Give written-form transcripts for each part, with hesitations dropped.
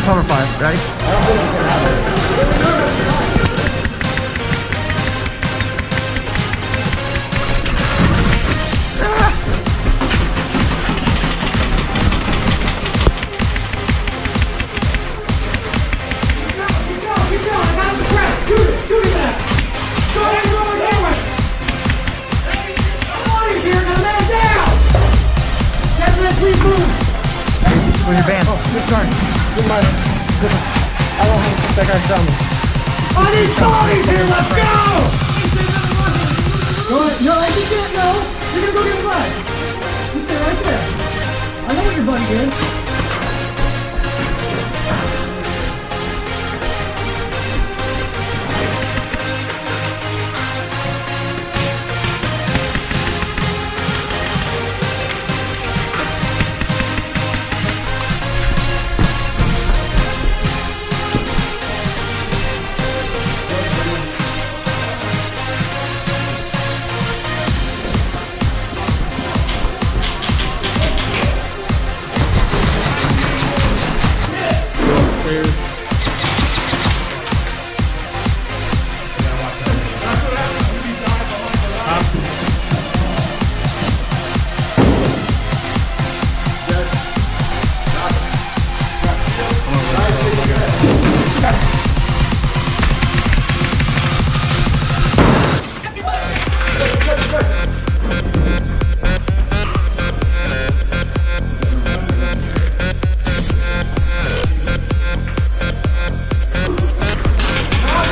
cover fire. Ready? Where's your band? Oh, good guard. I don't have that guy's down. I need Tony here, let's go! No, you can't, no. You're gonna go get a ride. You stay right there. I know what your buddy is.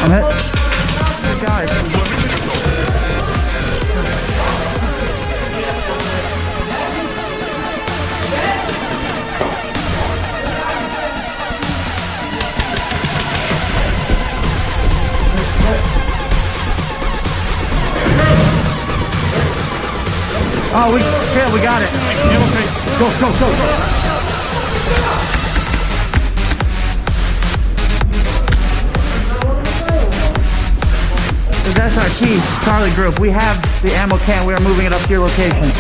I'm hit. Guys. Oh, we got it. Go. That's our team, Charlie Group. We have the ammo can. We are moving it up to your location.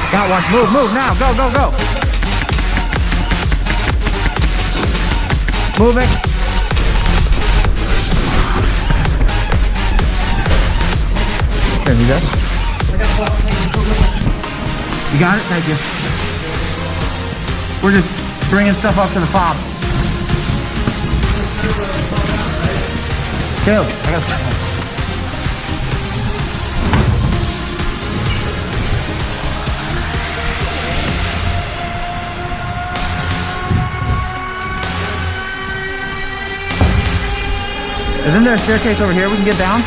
Got one. Move now. Go. Moving. You got it? You got it? Thank you. We're just bringing stuff up to the fob. Caleb, I got it. Isn't there a staircase over here we can get down?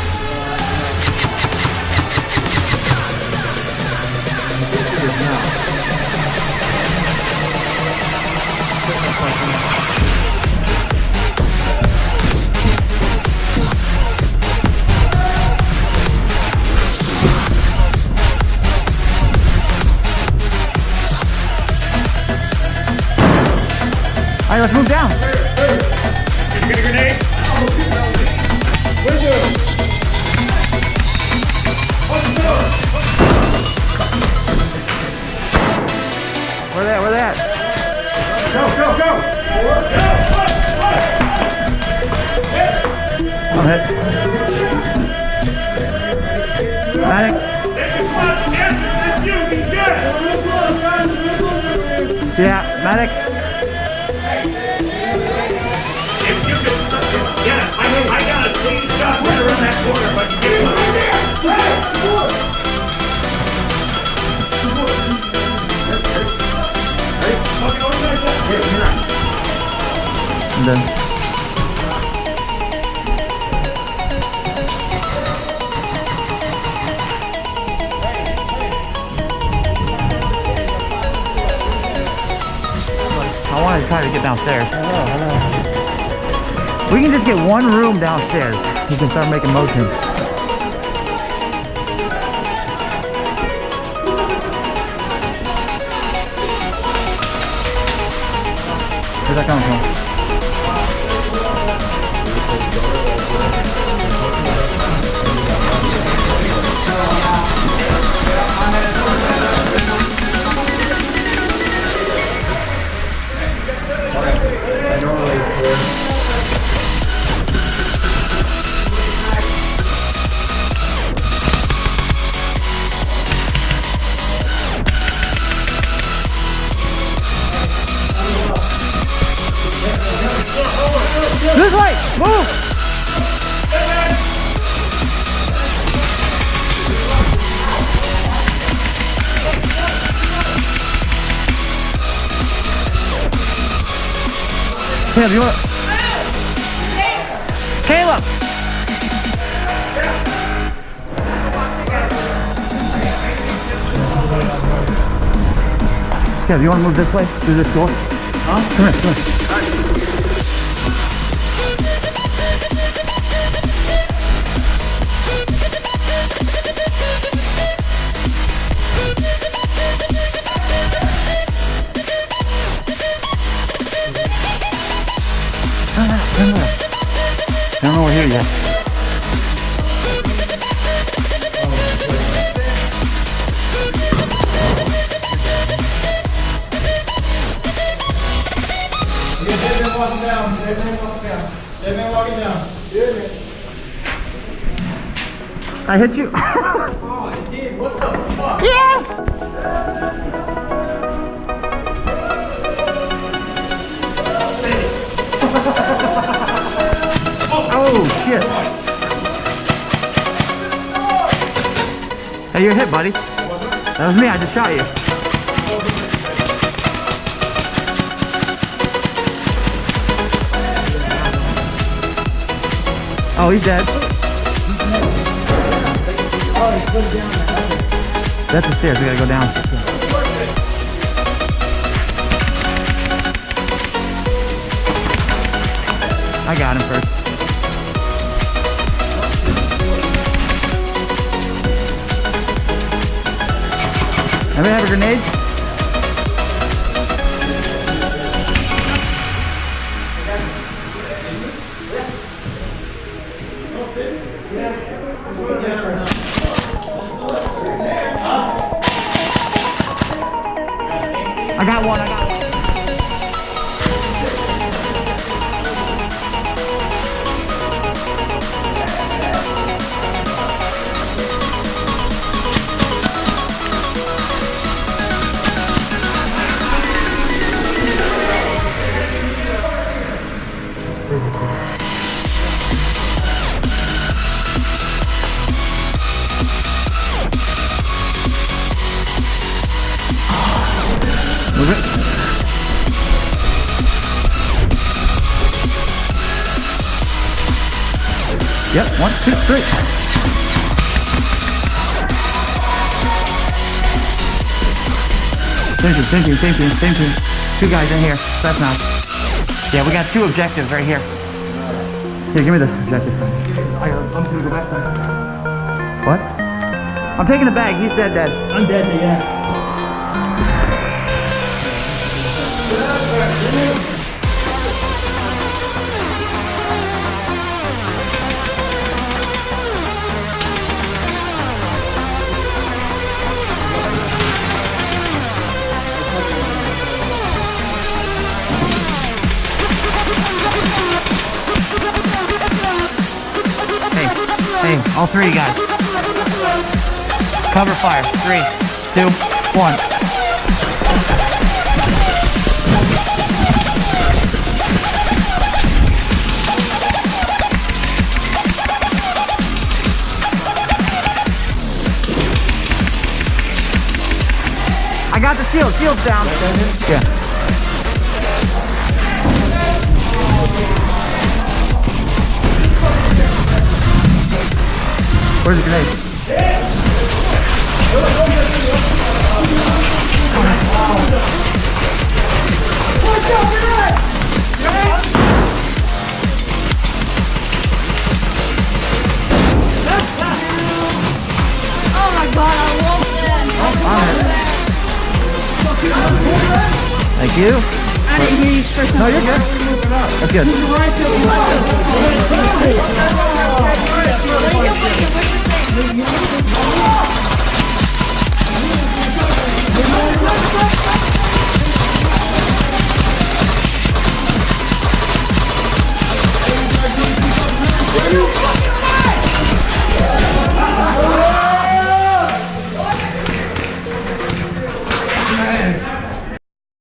All right, let's move down. Get a grenade. Where's it? Where they at? Go. I'm hit. Medic. Yeah, medic. I got a clean shot right around that corner if I can get one right there. I'm done. I want to try to get downstairs. I know. We can just get one room downstairs. You can start making motions. Where's that coming Caleb, you want? Caleb! Caleb, you want to move this way through this door? Huh? Come here, come here. I don't know we're here yet. Walking down. They've been walking down. I hit you. Oh, I did. What the fuck? Yes! Oh shit! Hey, you're hit, buddy. That was me. I just shot you. Oh, he's dead. That's the stairs. We gotta go down. I got him first. Anybody have a grenade? I got one. Move it. Yep, 1, 2, 3. Same team. 2 guys in here. That's not. Yeah, we got 2 objectives right here. Here, give me the objective. I'm just gonna go back there. What? I'm taking the bag. He's dead. I'm dead, yeah. Hey, all 3 you guys. Cover fire. 3, 2, 1. I got the shield. Shield's down. Yeah. Where's the grenade? Oh my god, I love that. Thank you. I didn't hear you first time. No, you're good. That's good. What do you think?